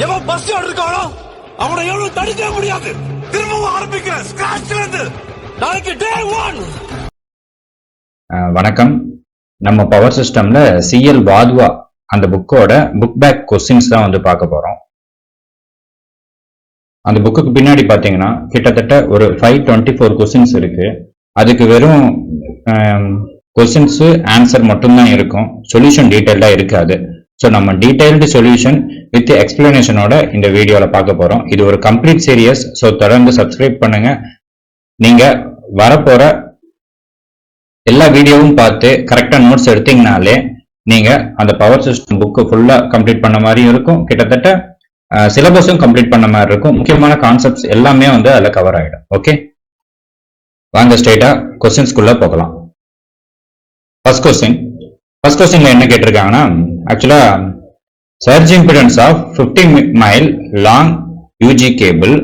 எவன் பஸ் இருக்கானோ அவனை எவ்வளவு தடுக்க முடியாது. திரும்பவும் ஆரம்பிக்கிறேன் ஸ்கிராச்ல இருந்து. நாளைக்கு டே 1. வணக்கம். நம்ம பவர் சிஸ்டம்ல சிஎல் வாத்வா அந்த புக்கோட புக் பேக் கொஸ்டின்ஸ் தான் வந்து பார்க்க போறோம். அந்த புக்குக்கு பின்னாடி பாத்தீங்கன்னா கிட்டத்தட்ட ஒரு 524 கொஸ்டின்ஸ் இருக்கு. அதுக்கு வெறும் கொஸ்டின்ஸ் ஆன்சர் மட்டும்தான் இருக்கும், சொல்யூஷன் டீட்டெயில்டா இருக்காது. ஸோ நம்ம டீடைல்டு சொல்யூஷன் வித் எக்ஸ்பிளனேஷனோட இந்த வீடியோல பார்க்க போறோம். இது ஒரு கம்ப்ளீட் சீரியஸ். ஸோ தொடர்ந்து சப்ஸ்கிரைப் பண்ணுங்க. நீங்க வரப்போற எல்லா வீடியோவும் பார்த்து கரெக்டா நோட்ஸ் எடுத்தீங்கனாலே நீங்க அந்த பவர் சிஸ்டம் புக்கு ஃபுல்லா கம்ப்ளீட் பண்ண மாதிரி இருக்கும். கிட்டத்தட்ட சிலபஸும் கம்ப்ளீட் பண்ண மாதிரி இருக்கும். முக்கியமான கான்செப்ட்ஸ் எல்லாமே வந்து அதுல கவர் ஆயிடும். ஓகே, வாங்க ஸ்ட்ரைட்டா கொஸ்டின்ஸ்குள்ள போகலாம். ஃபர்ஸ்ட் கொஸ்டின்ல என்ன கேட்டிருக்காங்கன்னா, ஆக்சுவலா surge impedance of 50 mile long UG cable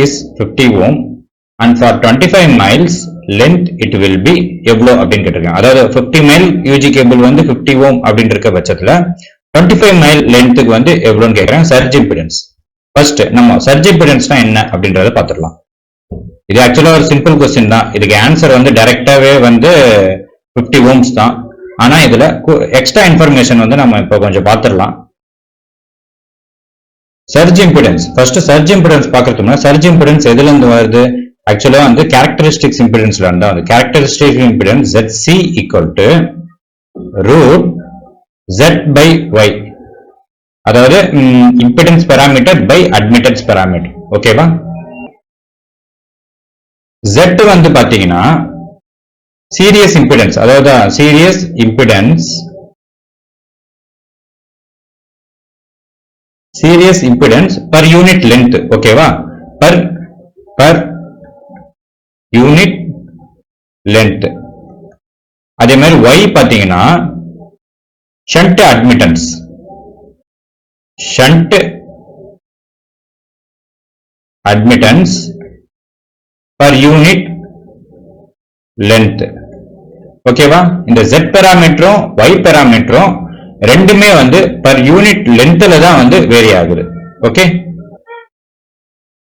is 50 ohm and for 25 miles length it will be எவ்வளோ அப்படின்னு கேட்டிருக்காங்க. அதாவது 50 மைல் யூஜி கேபிள் வந்து 50 ohm அப்படின்னு இருக்க பட்சத்துல 25 மைல் லென்த்துக்கு வந்து எவ்வளோன்னு கேட்கறாங்க. Surge impedance. ஃபர்ஸ்ட் நம்ம சர்ஜ் இம்பிடன்ஸ்னா என்ன அப்படின்றத பார்த்துடலாம். இது ஆக்சுவலா ஒரு சிம்பிள் கொஸ்டின் தான். இதுக்கு ஆன்சர் வந்து டைரக்டாவே வந்து 50 ohms தான். ஆனா இதுல எக்ஸ்ட்ரா இன்ஃபர்மேஷன் வந்து நம்ம இப்போ கொஞ்சம் பார்த்துடலாம். Surge impedance. First surge impedance பார்க்கறதுக்கு சர்ஜ் இம்பிடன்ஸ் எதுல இருந்து வருது? ஆக்சுவலா வந்து கேரக்டரிஸ்டிக்ஸ் இம்பிடன்ஸ்ல இருந்தா வந்து characteristic impedance ZC equal to root Z/Y. அதாவது impedance parameter by admittance parameter. ஓகேவா? Z வந்து பாத்தீங்கன்னா சீரியஸ் இம்பிடன்ஸ், அதாவது series impedance per unit length. ஓகேவா? Per unit length. அதே மாதிரி Y பாத்தீங்கன்னா shunt admittance per unit length. ஓகேவா? இந்த Z பாராமீட்டரும் Y பாராமீட்டரும் ரெண்டுமே வந்து பர் யூனிட் லென்த்ல தான் வந்து வேரி ஆகுது. ஓகே,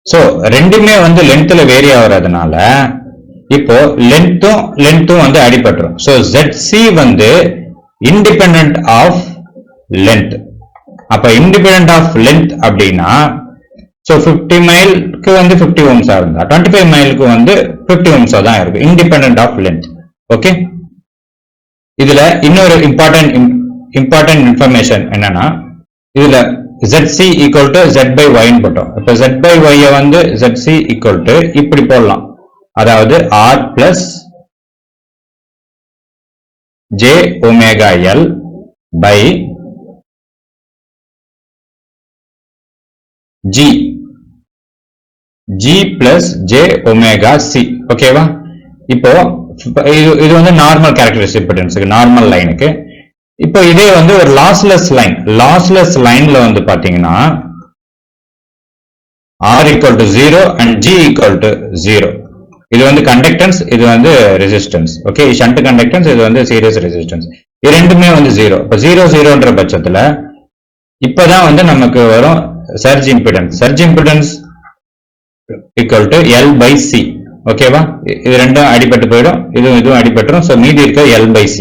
சோ ரெண்டுமே வந்து லென்த்ல வேரி ஆகுறதுனால இப்போ லென்த்தும் வந்து அடிபட்டுரும். சோ ZC வந்து இண்டிபெண்டன்ட் ஆஃப் லென்த். அப்ப இண்டிபெண்டன்ட் ஆஃப் லென்த் அப்படின்னா சோ 50 மைலுக்கு வந்து 50 ohms இருந்தா 25 மைலுக்கு வந்து 50 ohms தான் இருக்கு, இண்டிபெண்டன்ட் ஆஃப் லென்த். ஓகே, இதுல இன்னொரு இம்பார்ட்டன்ட் இன்ஃபர்மேஷன் என்னன்னா, இதுல ZC ஈக்குவல் டு Z/Y போட்டோம். இப்ப Z/Y வந்து ZC ஈக்குவல் டு இப்படி போடலாம். அதாவது R plus J⍵L by G plus J⍵C. ஓகேவா? இப்போ இது வந்து நார்மல் கேரக்டரிஸ்டிக் இம்பிடன்ஸ்க்கு, நார்மல் லைனுக்கு. இப்போ இதே வந்து ஒரு லாஸ்லெஸ் லைன்ல வந்து பாத்தீங்கன்னா R equal to 0 and G equal to 0. இது வந்து கண்டக்டன்ஸ், இது வந்து ரெசிஸ்டன்ஸ். ஓகே, ஷண்ட் கண்டக்டன்ஸ், இது வந்து சீரியஸ் ரெசிஸ்டன்ஸ். இது ரெண்டுமே வந்து 0. இப்போ 0 பட்சத்துல இப்பதான் வந்து நமக்கு வரும் surge impedance equal to L/C. ஓகேவா? இது ரெண்டும் அடிபட்டு போயிடும், இதுவும் அடிபட்டுரும். சோ மீதி இருக்க L/C.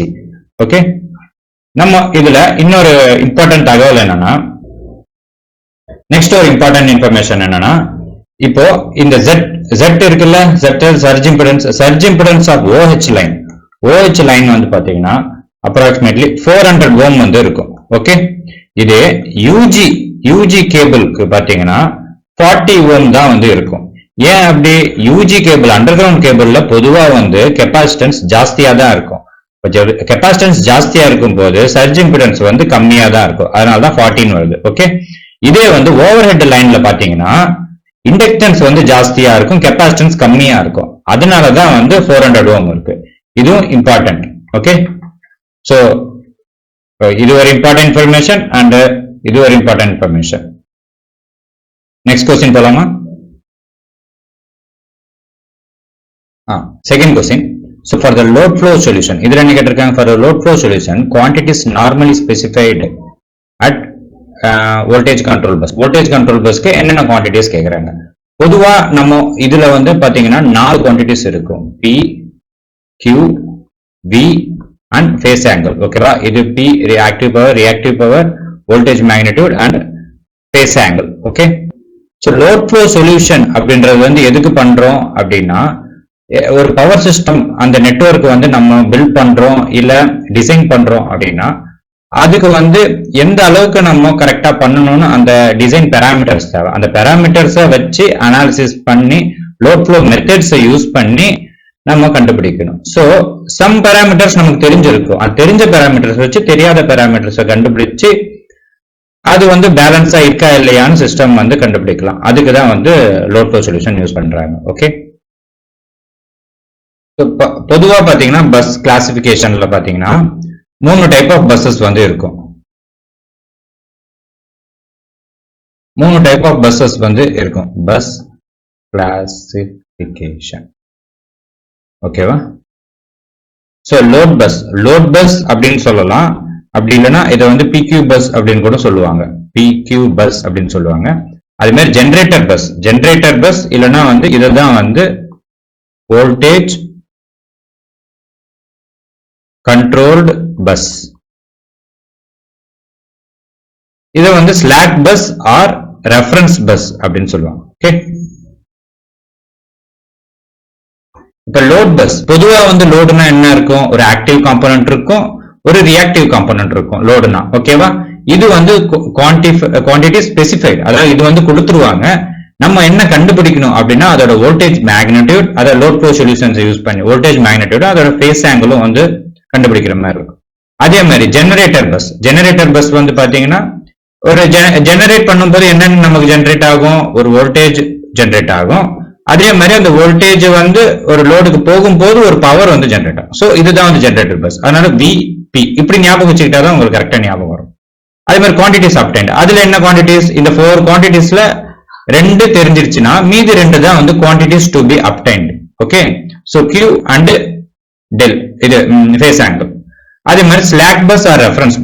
ஓகே, நம்ம இதுல இன்னொரு இம்பார்ட்டன்ட் தகவல் என்னன்னா, நெக்ஸ்ட் ஒரு இம்பார்ட்டன்ட் இன்ஃபர்மேஷன் என்னன்னா, இப்போ இந்த Z இருக்குல்ல, surge impedance of OH line வந்து பாத்தீங்கன்னா அப்ராக்சிமேட்லி 400 ohm வந்து இருக்கும். ஓகே, இது யூஜி கேபிளுக்கு பாத்தீங்கன்னா 40 ohm தான் வந்து இருக்கும். ஏன் அப்படி? யூஜி கேபிள், அண்டர் கிரவுண்ட் கேபிள்ல பொதுவா வந்து கெப்பாசிட்டன்ஸ் ஜாஸ்தியா தான் இருக்கும். கெப்பாசிட்டன்ஸ் ஜாஸ்தியா இருக்கும் போது சர்ஜ் இம்பிடன்ஸ் வந்து கம்மியா தான் இருக்கும். அதனாலதான் 14 வருது. ஓகே, இதே வந்து ஓவர் ஹெட் லைன்ல பாத்தீங்கன்னா இண்டக்டன்ஸ் வந்து ஜாஸ்தியா இருக்கும், கெப்பாசிட்டன்ஸ் கம்மியா இருக்கும். அதனாலதான் வந்து 400 ohm இருக்கு. இதுவும் இம்பார்ட்டன்ட். ஓகே, சோ இது ஒரு இம்பார்ட்டன்ட் இன்ஃபர்மேஷன் அண்ட் இது ஒரு இம்பார்ட்டன்ட் இன்ஃபர்மேஷன். நெக்ஸ்ட் கொஸ்டின் போலாமா? Second question. So for the load flow solution, இதுல என்ன கேட்டிருக்காங்க? For the load flow solution, quantity is normally specified at voltage control bus. Voltage control பஸ்க்கு என்னென்ன குவான்டிட்டிஸ் கேக்குறாங்க? பொதுவா நம்ம இதுல வந்து பாத்தீங்கன்னா 4 குவான்டிட்டிஸ் இருக்கும். P, Q, V and phase angle. ஓகேவா? இது P reactive power, voltage magnitude and phase angle. Okay. So load flow solution அப்படின்றது வந்து எதுக்கு பண்றோம் அப்படின்னா, ஒரு பவர் சிஸ்டம் அந்த நெட்வொர்க் வந்து நம்ம பில்ட் பண்றோம் இல்ல டிசைன் பண்றோம் அப்படின்னா அதுக்கு வந்து எந்த அளவுக்கு நம்ம கரெக்டா பண்ணணும்னு அந்த டிசைன் பேராமீட்டர்ஸ் தேவை. அந்த பேராமீட்டர்ஸை வச்சு அனாலிசிஸ் பண்ணி லோட் ஃப்ளோ மெத்தட்ஸை யூஸ் பண்ணி நம்ம கண்டுபிடிக்கணும். ஸோ சம் பேராமீட்டர்ஸ் நமக்கு தெரிஞ்சிருக்கும். அது தெரிஞ்ச பேராமீட்டர்ஸ் வச்சு தெரியாத பேராமீட்டர்ஸை கண்டுபிடிச்சு அது வந்து பேலன்ஸா இருக்கா இல்லையான்னு சிஸ்டம் வந்து கண்டுபிடிக்கலாம். அதுக்கு தான் வந்து லோட் ஃப்ளோ சொல்யூஷன் யூஸ் பண்றாங்க. ஓகே. பொதுவா பாத்தீங்கன்னா பஸ் கிளாசிபிகேஷன்ல பாத்தீங்கன்னா 3 டைப் ஆஃப் பஸ்ஸஸ் வந்து இருக்கும். 3 டைப் ஆஃப் பஸ்ஸஸ் வந்து இருக்கும். Bus classification. ஓகேவா? சோ லோட் பஸ் அப்படின்னு சொல்லலாம். அப்படி இல்லைன்னா இதை வந்து PQ பஸ் அப்படின்னு கூட சொல்லுவாங்க. PQ பஸ் அப்படின்னு சொல்லுவாங்க. அதே மாதிரி ஜெனரேட்டர் பஸ் இல்லைன்னா வந்து இதுதான் வந்து வோல்டேஜ் கண்ட்ரோல்டு பஸ். இதை வந்து slack bus or reference bus அப்படின்னு சொல்லுவாங்க. ஓகே. இப்ப லோட் பஸ் பொதுவா வந்து லோடுனா என்ன இருக்கும்? ஒரு ஆக்டிவ் காம்போனன்ட் இருக்கும், ஒரு ரியாக்டிவ் காம்போனன்ட் இருக்கும் லோடுனா. ஓகேவா? இது வந்து குவான்டிட்டி ஸ்பெசிஃபைட், அதாவது இது வந்து கொடுத்துருவாங்க. நம்ம என்ன கண்டுபிடிக்கணும் அப்படின்னா அதோட வோல்டேஜ் மேக்னிடியூட், அதை லோட் ஃப்ளோ சொல்யூஷன்ஸ் யூஸ் பண்ணி வோல்டேஜ் மேக்னிடியூட் அதோட ஃபேஸ் ஆங்கிளும் வந்து கண்டுபிடிக்கிற மாதிரி இருக்கும். அதே மாதிரி ஜெனரேட்டர் பஸ் வந்து பாத்தீங்கன்னா ஒரு ஜெனரேட் பண்ணும்போது என்னென்ன நமக்கு ஜெனரேட் ஆகும்? ஒரு வோல்டேஜ் ஜெனரேட் ஆகும். அதே மாதிரி அந்த வோல்டேஜ் வந்து ஒரு லோடுக்கு போகும்போது ஒரு பவர் வந்து ஜெனரேட் ஆகும். ஸோ இதுதான் வந்து ஜெனரேட்டர் பஸ். அதனால VP இப்படி ஞாபகம் வச்சுக்கிட்டாதான் உங்களுக்கு கரெக்டா ஞாபகம் வரும். அதே மாதிரி குவான்டிட்டிஸ் அப்டைன்ட், அதுல என்ன குவான்டிட்டிஸ்? இந்த 4 குவான்டிட்டிஸ்ல 2 தெரிஞ்சிருச்சுன்னா மீதி 2 தான் வந்து quantities to be obtained. Okay. So Q and tell இது ஃபேஸ் ஆங்கிள். அதே மாதிரி ஸ்லாக் பஸ் ஆர் ரெஃபரன்ஸ்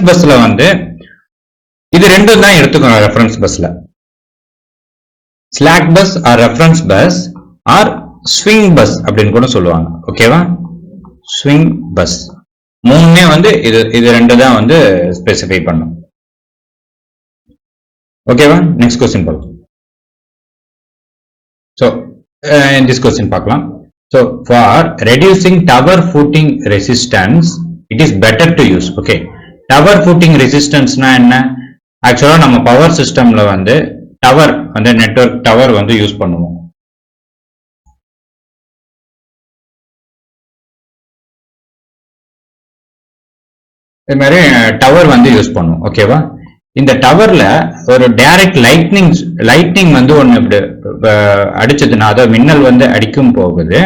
பஸ்ல வந்து இது 2 தான் எடுத்துக்கணும். ரெஃபரன்ஸ் பஸ்ல slack bus or reference bus or swing bus அப்படின்னு கூட சொல்லுவாங்க. ஓகேவா? ஸ்விங் பஸ் 3மே வந்து இது 2 தான் வந்து ஸ்பெசிஃபை பண்ணும். ஓகேவா? நெக்ஸ்ட் கொஸ்டின் பார்க்கலாம். ஸோ this question பார்க்கலாம். So for reducing tower footing resistance, it is better to use. Okay, tower footing resistance na enna? Actually நம்ம power systemல வந்து tower அந்த network tower வந்து யூஸ் பண்ணுவோம். இது மாதிரி டவர் வந்து யூஸ் பண்ணுவோம். ஓகேவா? இந்த டவர்ல ஒரு டைரக்ட் லைட்னிங் வந்து ஒண்ணு இப்படி அடிச்சதுன்னா, அதாவது மின்னல் வந்து அடிக்கும் போகுது,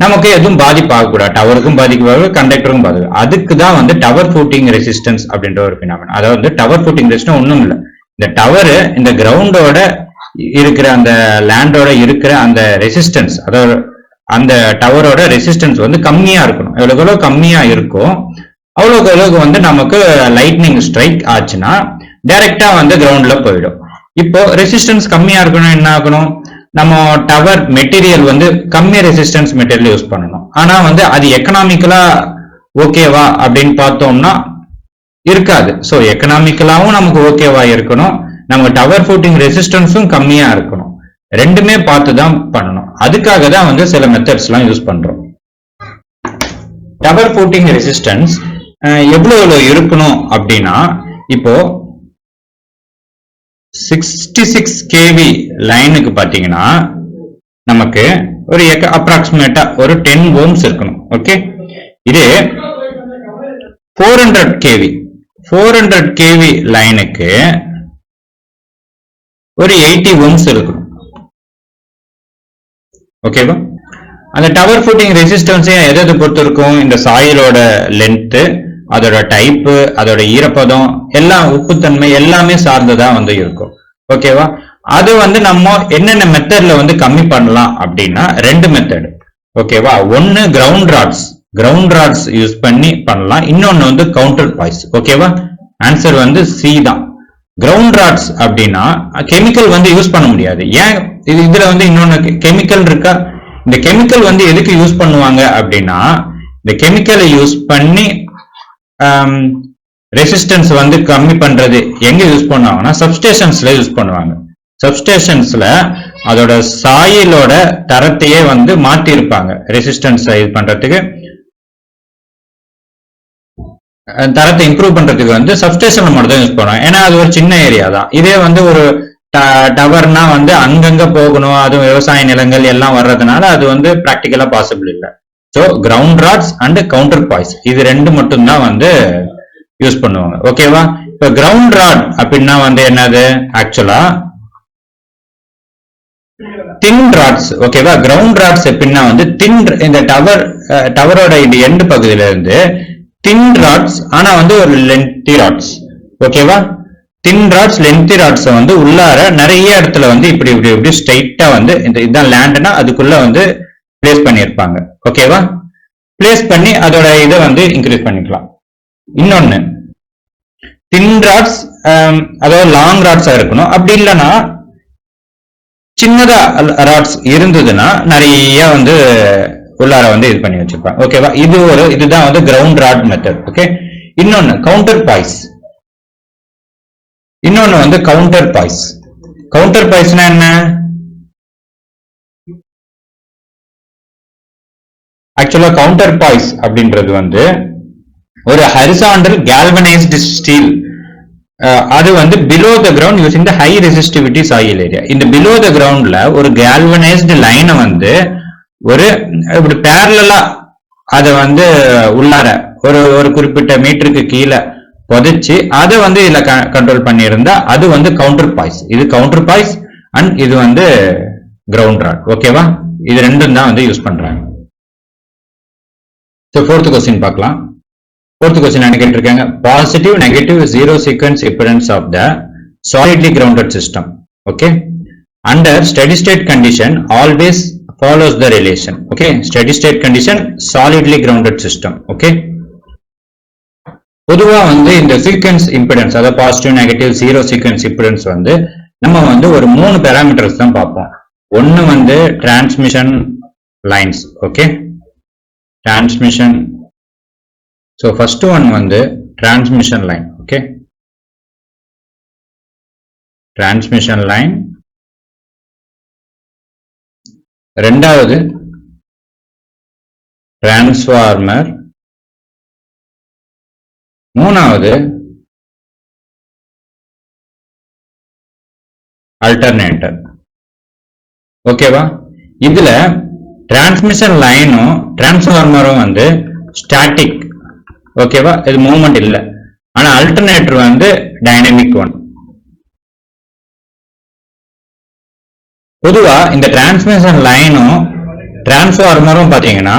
நமக்கு எதுவும் பாதிப்பு ஆகக்கூடாது. டவருக்கும் பாதிப்பு, கண்டக்டருக்கும் பாதிப்பு. அதுக்கு தான் வந்து டவர் ஃபூட்டிங் ரெசிஸ்டன்ஸ் அப்படின்ற ஒரு பினாமினா. அதாவது டவர் ஃபூட்டிங் ரெசிஸ்டன்ஸ் ஒண்ணும் இல்லை, இந்த டவர் இந்த கிரவுண்டோட இருக்கிற அந்த லேண்டோட இருக்கிற அந்த ரெசிஸ்டன்ஸ், அதாவது அந்த டவரோட ரெசிஸ்டன்ஸ் வந்து கம்மியா இருக்கணும். எவ்வளவு எவ்வளவு கம்மியா இருக்கும் அவ்வளவுக்கு அளவுக்கு வந்து நமக்கு லைட்னிங் ஸ்ட்ரைக் ஆச்சுன்னா டைரக்டா வந்து கிரவுண்ட்ல போயிடும். இப்போ ரெசிஸ்டன்ஸ் கம்மியா இருக்கணும், என்ன ஆகணும்? நம்ம டவர் மெட்டீரியல் வந்து கம்மி ரெசிஸ்டன்ஸ் மெட்டீரியல் யூஸ் பண்ணணும். ஆனா வந்து அது எக்கனாமிக்கலா ஓகேவா அப்படின்னு பார்த்தோம்னா இருக்காது. ஸோ எக்கனாமிக்கலாவும் நமக்கு ஓகேவா இருக்கணும், நம்ம டவர் ஃபூட்டிங் ரெசிஸ்டன்ஸும் கம்மியா இருக்கணும். ரெண்டுமே பார்த்து தான் பண்ணணும். அதுக்காக தான் வந்து சில மெத்தட்ஸ் எல்லாம் யூஸ் பண்றோம். டவர் ஃபூட்டிங் ரெசிஸ்டன்ஸ் எவ்வளவு இருக்கணும் அப்படின்னா, இப்போ 66 kV லைனுக்கு பாத்தீங்கன்னா நமக்கு ஒரு அப்ராக்சிமேட்டா ஒரு 10 ohms இருக்கணும். ஓகே, இது 400 kV லைனுக்கு ஒரு 80 ohms இருக்கணும். ஓகேவா? அந்த டவர் ஃபூட்டிங் ரெசிஸ்டன்ஸே எதை பொறுத்து இருக்கும்? இந்த சாயிலோட லென்த், அதோட டைப்பு, அதோட ஈரப்பதம், எல்லாம் உப்புத்தன்மை எல்லாமே சார்ந்ததா வந்து இருக்கும். ஓகேவா? அது வந்து நம்ம என்னென்ன மெத்தட்ல வந்து கம்மி பண்ணலாம் அப்படின்னா 2 மெத்தட். ஓகேவா? ஒன்னு கிரவுண்ட் ராட்ஸ் யூஸ் பண்ணி பண்ணலாம், இன்னொன்னு வந்து கவுண்டர் பாய்ஸ். ஓகேவா? ஆன்சர் வந்து சி தான். கிரவுண்ட் ராட்ஸ் அப்படின்னா கெமிக்கல் வந்து யூஸ் பண்ண முடியாது. ஏன் இதுல வந்து இன்னொன்னு கெமிக்கல் இருக்கா? இந்த கெமிக்கல் வந்து எதுக்கு யூஸ் பண்ணுவாங்க அப்படின்னா, இந்த கெமிக்கலை யூஸ் பண்ணி ரெசிஸ்டன்ஸ் வந்து கம்மி பண்றது எங்க யூஸ் பண்ணுவாங்கன்னா சப்ஸ்டேஷன்ஸ்ல யூஸ் பண்ணுவாங்க. சப்ஸ்டேஷன்ஸ்ல அதோட சாயிலோட தரத்தையே வந்து மாத்தி இருப்பாங்க. ரெசிஸ்டன்ஸ் இது பண்றதுக்கு, தரத்தை இம்ப்ரூவ் பண்றதுக்கு வந்து சப்ஸ்டேஷன்ல மட்டும் தான் யூஸ் பண்ணுவாங்க. ஏன்னா அது ஒரு சின்ன ஏரியா தான். இதே வந்து ஒரு டவர்னா வந்து அங்கங்க போகணும், அது விவசாய நிலங்கள் எல்லாம் வர்றதுனால அது வந்து பிராக்டிக்கலா பாசிபிள் இல்லை. So ground rods and counterpoise இது ரெண்டு மட்டும் தான் வந்து யூஸ் பண்ணுவாங்க. ஓகேவா? இப்ப கிரவுண்ட் ராட் அப்படின்னா வந்து என்னது? ஆக்சுவலா தின் ராட்ஸ். ஓகேவா? கிரவுண்ட் ராட்ஸ் எப்படின்னா வந்து தின், இந்த டவரோட இந்த எண்டு பகுதியில இருந்து தின் ராட்ஸ், ஆனா வந்து ஒரு லென்த்தி ராட்ஸ். ஓகேவா? தின் ராட்ஸ் லென்த்தி ராட்ஸ் வந்து உள்ளார நிறைய இடத்துல வந்து இப்படி இப்படி இப்படி ஸ்ட்ரைட்டா வந்து இதுதான் லேண்ட்னா அதுக்குள்ள வந்து பிளேஸ் பண்ணியிருப்பாங்க. ஓகேவா? பிளேஸ் பண்ணி அதோட இதை வந்து இன்க்ரீஸ் பண்ணிக்கலாம். இன்னொன்னு தின் ராட்ஸ், அதாவது லாங் ராட்ஸா இருக்கணும். அப்படி இல்லைன்னா சின்னதா ராட்ஸ் இருந்ததுன்னா நிறைய வந்து உள்ளார வந்து இது பண்ணி வச்சிருப்பாங்க. ஓகேவா? இதுதான் வந்து கிரவுண்ட் ராட் மெத்தட். ஓகே. இன்னொன்னு கவுண்டர் பாய்ஸ். இன்னொன்னு வந்து கவுண்டர் பாய்ஸ். கவுண்டர் பாய்ஸ்னா என்ன? ஆக்சுவலா கவுண்டர் பாய்ஸ் அப்படின்றது வந்து ஒரு ஹரிசாண்டல் galvanized ஸ்டீல். அது வந்து below the ground using the high resistivity soil area. இந்த பிலோ த கிரவுண்ட்ல ஒரு galvanized லைனை வந்து ஒரு இப்படி பேரலா அதை வந்து உள்ளார ஒரு குறிப்பிட்ட மீட்டருக்கு கீழே புதைச்சு அதை வந்து இதுல கண்ட்ரோல் பண்ணியிருந்தா அது வந்து கவுண்டர் பாய்ஸ். இது கவுண்டர் பாய்ஸ் அண்ட் இது வந்து கிரவுண்ட் ராட். ஓகேவா? இது ரெண்டும் தான் வந்து யூஸ் பண்றாங்க. ஸோ ஃபோர்த் கொஸ்டின் பார்க்கலாம். ஃபோர்த் கொஸ்டின் என்ன கேட்டிருக்காங்க? Positive negative zero sequence impedance of the solidly grounded system. Okay. Under steady state condition always follows the relation. Okay, steady state condition solidly grounded system. Okay, பொதுவா வந்து இந்த sequence impedance, அதாவது positive negative zero sequence impedance வந்து நம்ம வந்து ஒரு 3 parameters தான் பார்ப்போம். ஒன்னு வந்து transmission lines. Okay, transmission. So first one வந்து transmission line. Okay, transmission line. ரெண்டாவது டிரான்ஸ்ஃபார்மர். மூணாவது அல்டர்னேட்டர். ஓகேவா? இதுல டிரான்ஸ்மிஷன் லைனும் டிரான்ஸ்ஃபார்மரும் வந்து ஸ்டாட்டிக். ஓகேவா? இது மூவ்மெண்ட் இல்லை. ஆனா அல்டர்னேட்டர் வந்து டைனமிக் ஒன். பொதுவா இந்த டிரான்ஸ்மிஷன் லைனும் டிரான்ஸ்ஃபார்மரும் பாத்தீங்கன்னா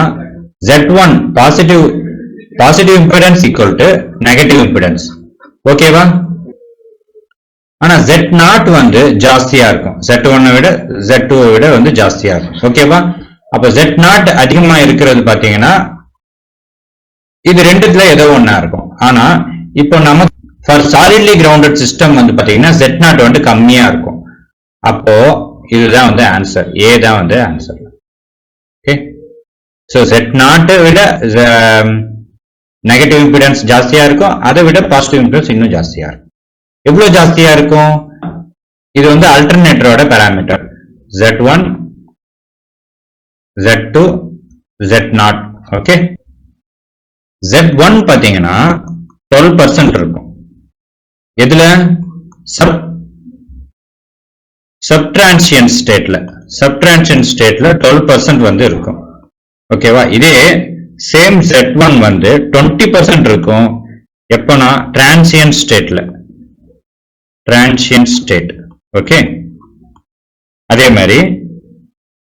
Z1 positive impedance equal to negative impedance. ஓகேவா? ஆனா Z0 வந்து ஜாஸ்தியா இருக்கும். Z1 விட Z2 விட வந்து ஜாஸ்தியா இருக்கும். ஓகேவா? அப்ப Z0 அதிகமா இருக்கிறது பாத்தீங்கன்னா இது ரெண்டுத்துல ஏதோ ஒன்னா இருக்கும். ஆனா இப்போ நம்ம ஃபார் சாலிட்லி கிரவுண்டட் சிஸ்டம் வந்து பாத்தீங்கன்னா Z0 வந்து கம்மியா இருக்கும். அப்போ இதுதான் வந்து ஆன்சர். ஏ தான் வந்து ஆன்சர். ஓகே. ஸோ Z0 விட நெகட்டிவ் இம்பிடன்ஸ் ஜாஸ்தியா இருக்கும், அதை விட பாசிட்டிவ் இம்பிடன்ஸ் இன்னும் ஜாஸ்தியா இருக்கும். எவ்வளவு ஜாஸ்தியா இருக்கும்? இது வந்து அல்டர்னேட்டரோட parameter. Z1, Z2, Z0. Okay. Z1 பாத்தீங்கன்னா 12% இருக்கும். எதுல? சப்ட்ரான்சியன்ட் ஸ்டேட்ல 12% வந்து இருக்கும். ஓகேவா? இதே சேம் Z1 வந்து 20% இருக்கும். எப்பனா டிரான்சியன்ட் ஸ்டேட்ல, டிரான்சியன்ட் ஸ்டேட். ஓகே. அதே மாதிரி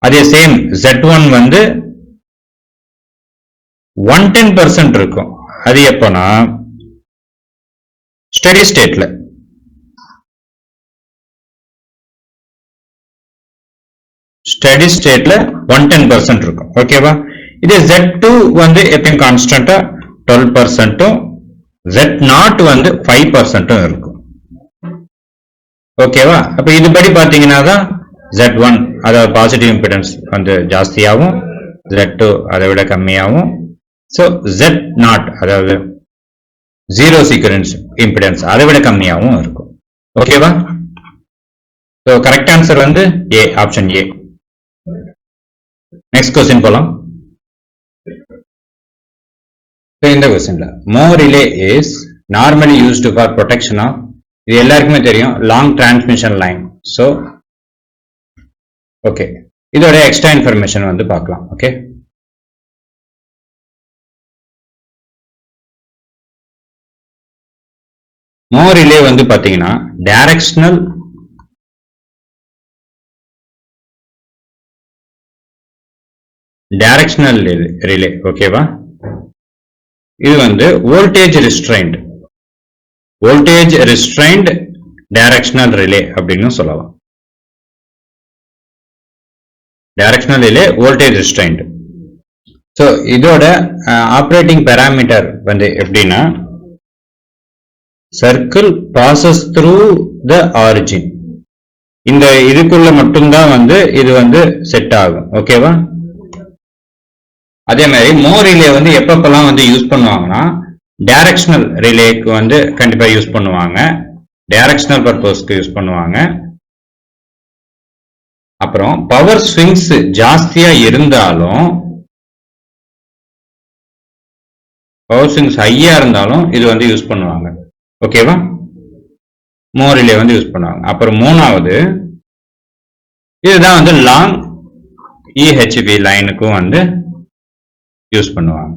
அதே சேம் Z1 வந்து 110% இருக்கும். அது எப்பனா ஸ்டெடி ஸ்டேட்ல. ஸ்டெடி ஸ்டேட்ல 110% இருக்கும். ஓகேவா? இதே Z2 வந்து எப்பயும் கான்ஸ்டன்டா 12%, Z0 வந்து 5% இருக்கும். ஓகேவா? அப்ப இதுபடி பாத்தீங்கன்னா தான் Z1 அதாவது பாசிட்டிவ் இம்பிடன்ஸ் வந்து ஜாஸ்தியாகும், Z2 அதை விட கம்மியாகும். ஸோ Z0 அதாவது ஜீரோ சீக்வென்ஸ் இம்பிடன்ஸ் அதை விட கம்மியாகவும் இருக்கும். ஓகேவா? ஸோ கரெக்ட் ஆன்சர் வந்து A, option A. Next question போலாம். இந்த கொஸ்டின்ல mho relay is normally used for protection of, இது எல்லாருக்குமே தெரியும், long transmission line. So okay, இதோட எக்ஸ்ட்ரா இன்ஃபர்மேஷன் வந்து பார்க்கலாம். ஓகே, மோ ரிலே வந்து பாத்தீங்கன்னா டைரக்ஷனல் ரிலே. ஓகேவா? இது வந்து வோல்டேஜ் ரிஸ்ட்ரைன்ட் டைரக்ஷனல் ரிலே அப்படின்னு சொல்லலாம். Directional relay voltage restraint. So இதோட ஆப்ரேட்டிங் பேராமீட்டர் வந்து எப்படின்னா, circle passes through the origin. இந்த இதுக்குள்ள மட்டும்தான் வந்து இது வந்து செட் ஆகும். ஓகேவா? அதே மாதிரி மோ ரிலே வந்து எப்பப்பெல்லாம் வந்து யூஸ் பண்ணுவாங்கன்னா, டைரக்ஷனல் ரிலேக்கு வந்து கண்டிப்பா யூஸ் பண்ணுவாங்க, டைரக்ஷனல் பர்பஸ்க்கு யூஸ் பண்ணுவாங்க. அப்புறம் பவர் ஸ்விங்ஸ் ஜாஸ்தியா இருந்தாலும், பவர் ஸ்விங்ஸ் ஹையா இருந்தாலும் இது வந்து யூஸ் பண்ணுவாங்க. ஓகேவா? மோ ரிலே வந்து யூஸ் பண்ணுவாங்க. அப்புறம் மூணாவது, இதுதான் வந்து லாங் EHV லைனுக்கும் வந்து யூஸ் பண்ணுவாங்க.